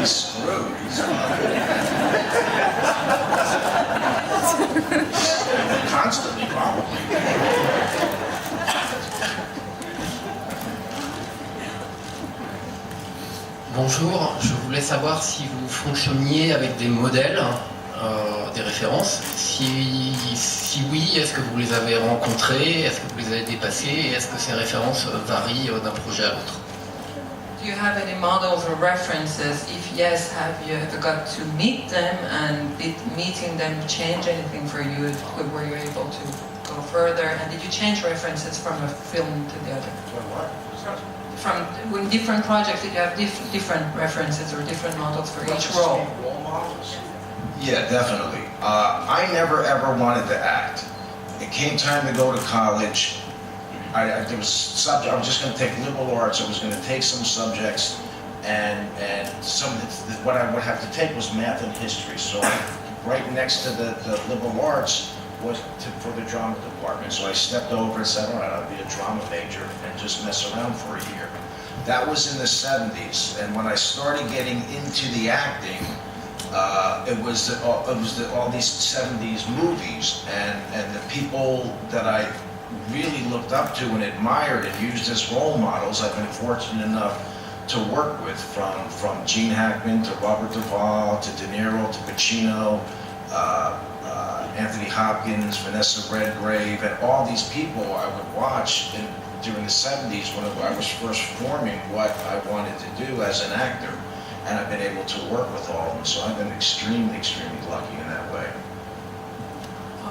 he's screwed. He's constantly, probably. Bonjour, je voulais savoir si vous fonctionniez avec des modèles, des références. Si oui, est-ce que vous les avez rencontrés, est-ce que vous les avez dépassés et est-ce que ces références varient d'un projet à l'autre? Do you have any models or references? If yes, have you ever got to meet them, and did meeting them change anything for you? Were you able to go further? And did you change references from a film to the other? What? From in different projects, did you have different references or different models for each role? Role models? Yeah, definitely. I never ever wanted to act. It came time to go to college. There was subject. I was just going to take liberal arts. I was going to take some subjects, and some what I would have to take was math and history. So right next to the liberal arts was for the drama department. So I stepped over and said, all right, I'll be a drama major and just mess around for a year. That was in the 70s, and when I started getting into the acting, it was all these 70s movies, and the people that I really looked up to and admired and used as role models. I've been fortunate enough to work with, from Gene Hackman to Robert Duvall to De Niro to Pacino, Anthony Hopkins, Vanessa Redgrave, and all these people I would watch during the 70s when I was first forming what I wanted to do as an actor, and I've been able to work with all of them, so I've been extremely, extremely lucky in that way.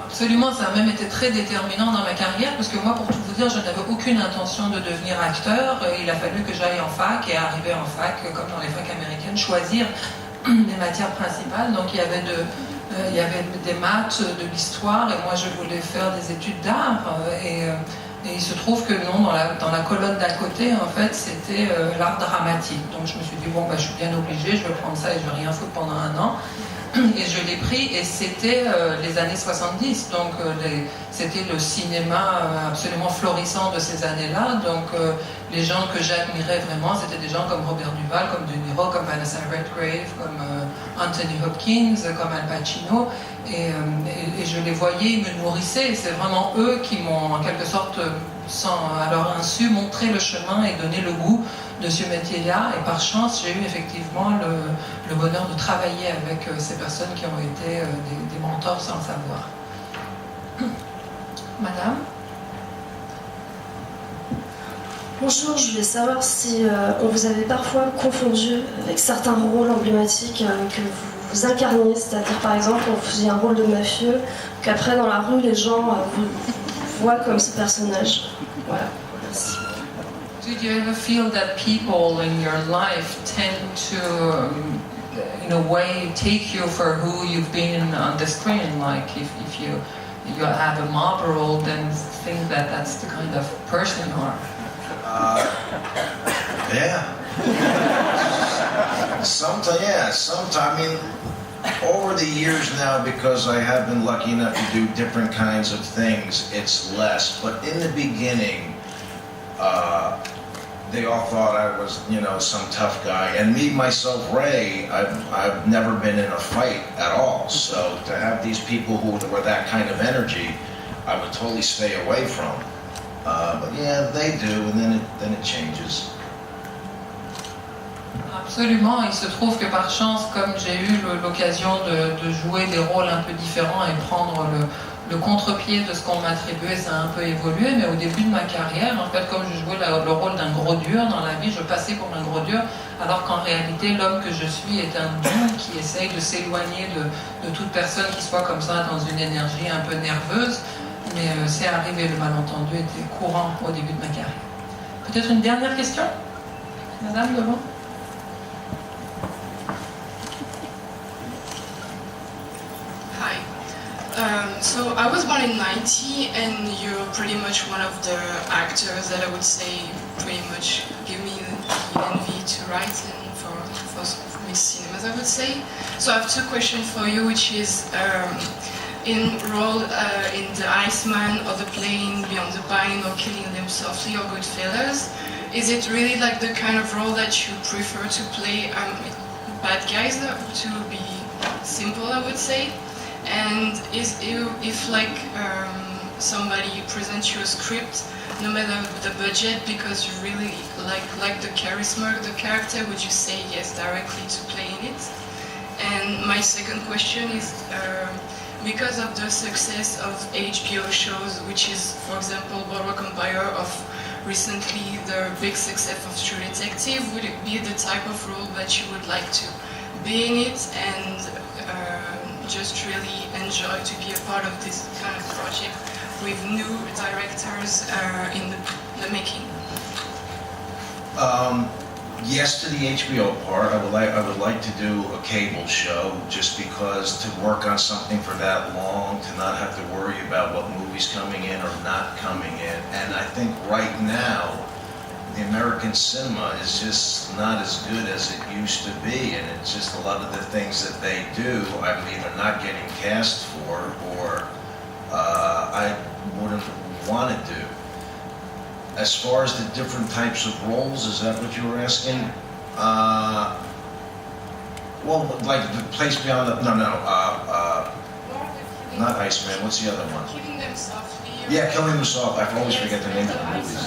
Absolument, ça a même été très déterminant dans ma carrière, parce que moi, pour tout vous dire, je n'avais aucune intention de devenir acteur. Il a fallu que j'aille en fac, et arriver en fac, comme dans les facs américaines, choisir les matières principales. Donc il y avait des maths, de l'histoire, et moi je voulais faire des études d'art. Et il se trouve que non, dans la colonne d'à côté, en fait, c'était l'art dramatique. Donc je me suis dit, bon, je suis bien obligée, je vais prendre ça et je vais rien foutre pendant un an. Et je l'ai pris, et c'était les années 70, donc c'était le cinéma absolument florissant de ces années-là. Donc les gens que j'admirais vraiment, c'était des gens comme Robert Duvall, comme De Niro, comme Vanessa Redgrave, comme Anthony Hopkins, comme Al Pacino, et je les voyais, ils me nourrissaient. C'est vraiment eux qui m'ont en quelque sorte, à leur insu, montré le chemin et donné le goût de ce métier-là, et par chance j'ai eu effectivement le bonheur de travailler avec ces personnes qui ont été des mentors sans le savoir. Madame? Bonjour, je voulais savoir si on vous avait parfois confondu avec certains rôles emblématiques que vous incarniez, c'est-à-dire par exemple quand vous faisiez un rôle de mafieux, qu'après dans la rue les gens vous voient comme ce personnage. Voilà, merci. Did you ever feel that people in your life tend to, in a way, take you for who you've been on the screen? Like if you have a mob role, then think that that's the kind of person you are. Yeah. Sometimes. I mean, over the years now, because I have been lucky enough to do different kinds of things, it's less. But in the beginning, they all thought I was, some tough guy. And me, myself, Ray, I've never been in a fight at all. So to have these people who were that kind of energy, I would totally stay away from. But yeah, they do, and then it changes. Absolument, il se trouve que par chance, comme j'ai eu l'occasion de jouer des rôles un peu différents et prendre le contre-pied de ce qu'on m'attribuait, ça a un peu évolué, mais au début de ma carrière, en fait, comme je jouais le rôle d'un gros dur dans la vie, je passais pour un gros dur, alors qu'en réalité, l'homme que je suis est un doux qui essaye de s'éloigner de toute personne qui soit comme ça dans une énergie un peu nerveuse, mais c'est arrivé, le malentendu était courant au début de ma carrière. Peut-être une dernière question? Madame, devant? So I was born in 90, and you're pretty much one of the actors that I would say pretty much give me the envy to write and for mixed cinemas, I would say. So I have two questions for you, which is in role in The Iceman or The Plane, Beyond the Pine, or Killing Them Softly, or Goodfellas. Is it really like the kind of role that you prefer to play? By bad guys to be simple, I would say. And if like somebody presents you a script, no matter the budget, because you really like the charisma of the character, would you say yes directly to playing it? And my second question is, because of the success of HBO shows, which is, for example, Boardwalk Empire, of recently the big success of True Detective, would it be the type of role that you would like to be in it and just really enjoy to be a part of this kind of project with new directors in the making? Yes to the HBO part. I would like to do a cable show, just because to work on something for that long, to not have to worry about what movie's coming in or not coming in. And I think right now, the American cinema is just not as good as it used to be, and it's just a lot of the things that they do, I'm either not getting cast for, or I wouldn't want to do. As far as the different types of roles, is that what you were asking? Well, like the Place Beyond the, not Iceman, what's the other one? Killing Them Softly. Yeah, Killing Them Softly, I always forget the name of the movies.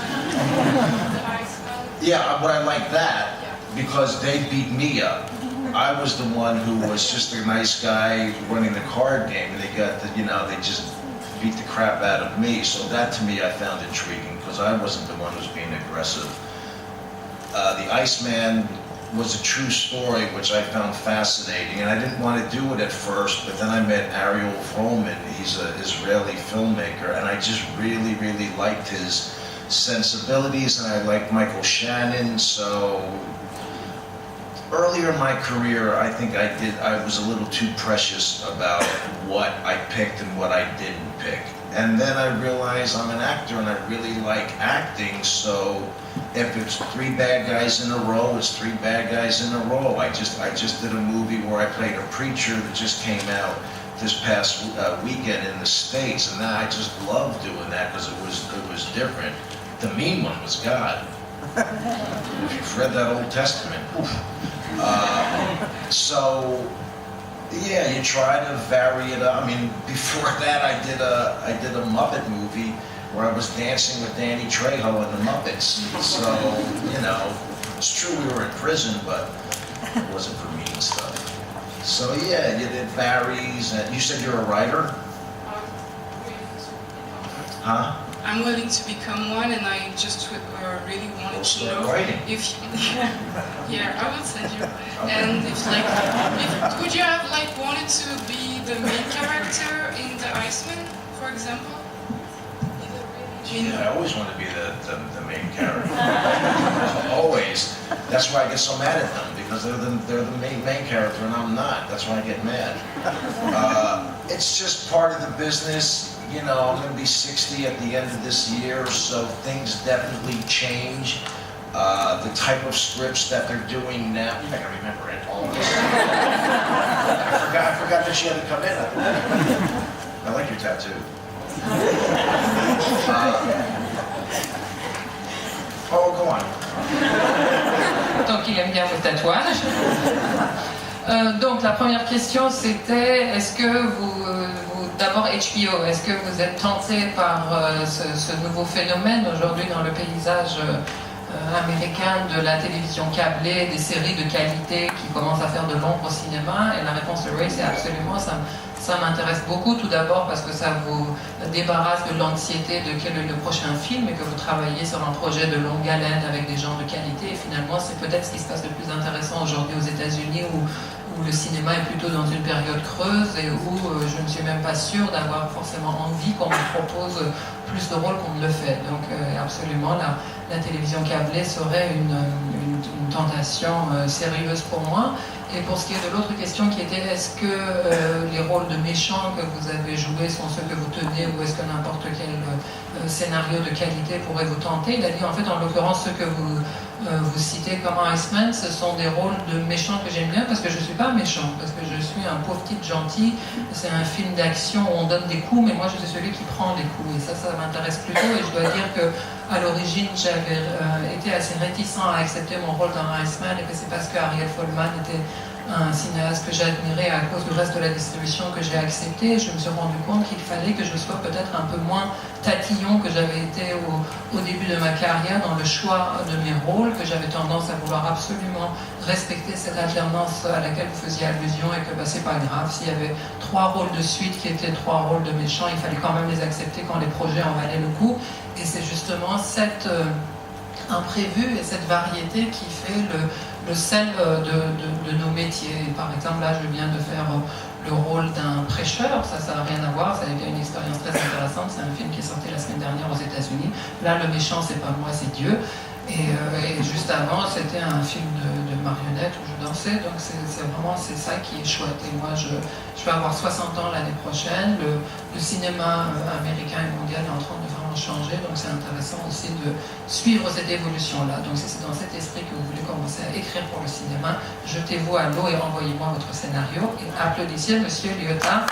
Yeah, but I like that, because they beat me up. I was the one who was just a nice guy running the card game, and they got the, they just beat the crap out of me. So that to me I found intriguing, because I wasn't the one who was being aggressive. The Iceman was a true story, which I found fascinating, and I didn't want to do it at first, but then I met Ariel Froman. He's an Israeli filmmaker, and I just really, really liked his sensibilities, and I liked Michael Shannon. So earlier in my career, I think I was a little too precious about what I picked and what I didn't pick. And then I realized I'm an actor and I really like acting, so if it's 3 bad guys in a row, it's 3 bad guys in a row. I just did a movie where I played a preacher that just came out this past weekend in the States, and I just loved doing that because it was different. The mean one was God. If you've read that Old Testament, oof. So yeah, you try to vary it up. I mean, before that, I did a Muppet movie where I was dancing with Danny Trejo and the Muppets. So it's true we were in prison, but it wasn't for mean stuff. So yeah, it varies. And you said you're a writer, huh? I'm willing to become one, and I just really wanted to know writing. if yeah, I will send you. And would you have wanted to be the main character in The Iceman, for example? Yeah, I always want to be the main character. Always. That's why I get so mad at them, because they're the main character and I'm not. That's why I get mad. It's just part of the business. I'm going to be 60 at the end of this year, so things definitely change. The type of scripts that they're doing now. I can remember it all this. I forgot that she had to come in. I like your tattoo. Go on. Donc il aime bien vos tatouages. Donc la première question c'était, est-ce que d'abord HBO, est-ce que vous êtes tenté par ce nouveau phénomène aujourd'hui dans le paysage américain de la télévision câblée, des séries de qualité qui commencent à faire de l'ombre au cinéma? Et la réponse de Ray, c'est absolument, ça m'intéresse beaucoup, tout d'abord parce que ça vous débarrasse de l'anxiété de quel est le prochain film et que vous travaillez sur un projet de longue haleine avec des gens de qualité. Et finalement, c'est peut-être ce qui se passe de plus intéressant aujourd'hui aux États-Unis où le cinéma est plutôt dans une période creuse et où je ne suis même pas sûre d'avoir forcément envie qu'on me propose plus de rôles qu'on ne le fait. Donc absolument, la télévision câblée serait une tentation sérieuse pour moi. Et pour ce qui est de l'autre question qui était, est-ce que les rôles de méchants que vous avez joués sont ceux que vous tenez, ou est-ce que n'importe quel scénario de qualité pourrait vous tenter? Il a dit en fait, en l'occurrence, ceux que vous citez comme Iceman, ce sont des rôles de méchants que j'aime bien parce que je ne suis pas méchant, parce que je suis un pauvre type gentil. C'est un film d'action où on donne des coups, mais moi je suis celui qui prend des coups. Et ça m'intéresse plutôt. Et je dois dire que à l'origine, j'avais été assez réticent à accepter mon rôle dans Iceman, et que c'est parce que Ariel Folman était un cinéaste que j'ai admiré à cause du reste de la distribution que j'ai accepté. Je me suis rendu compte qu'il fallait que je sois peut-être un peu moins tatillon que j'avais été au début de ma carrière dans le choix de mes rôles, que j'avais tendance à vouloir absolument respecter cette alternance à laquelle vous faisiez allusion et que c'est pas grave. S'il y avait 3 rôles de suite qui étaient 3 rôles de méchants, il fallait quand même les accepter quand les projets en valaient le coup. Et c'est justement cette imprévu et cette variété qui fait le sel de nos métiers. Par exemple, là, je viens de faire le rôle d'un prêcheur, ça n'a rien à voir, ça a été une expérience très intéressante, c'est un film qui est sorti la semaine dernière aux États-Unis. Là, le méchant, c'est pas moi, c'est Dieu. Et juste avant, c'était un film de marionnettes où je dansais, donc c'est ça qui est chouette. Et moi, je vais avoir 60 ans l'année prochaine, le cinéma américain et mondial est en train de vraiment changer, donc c'est intéressant aussi de suivre cette évolution-là. Donc si c'est dans cet esprit que vous voulez commencer à écrire pour le cinéma, jetez-vous à l'eau et envoyez-moi votre scénario. Et applaudissez Monsieur Lyotard.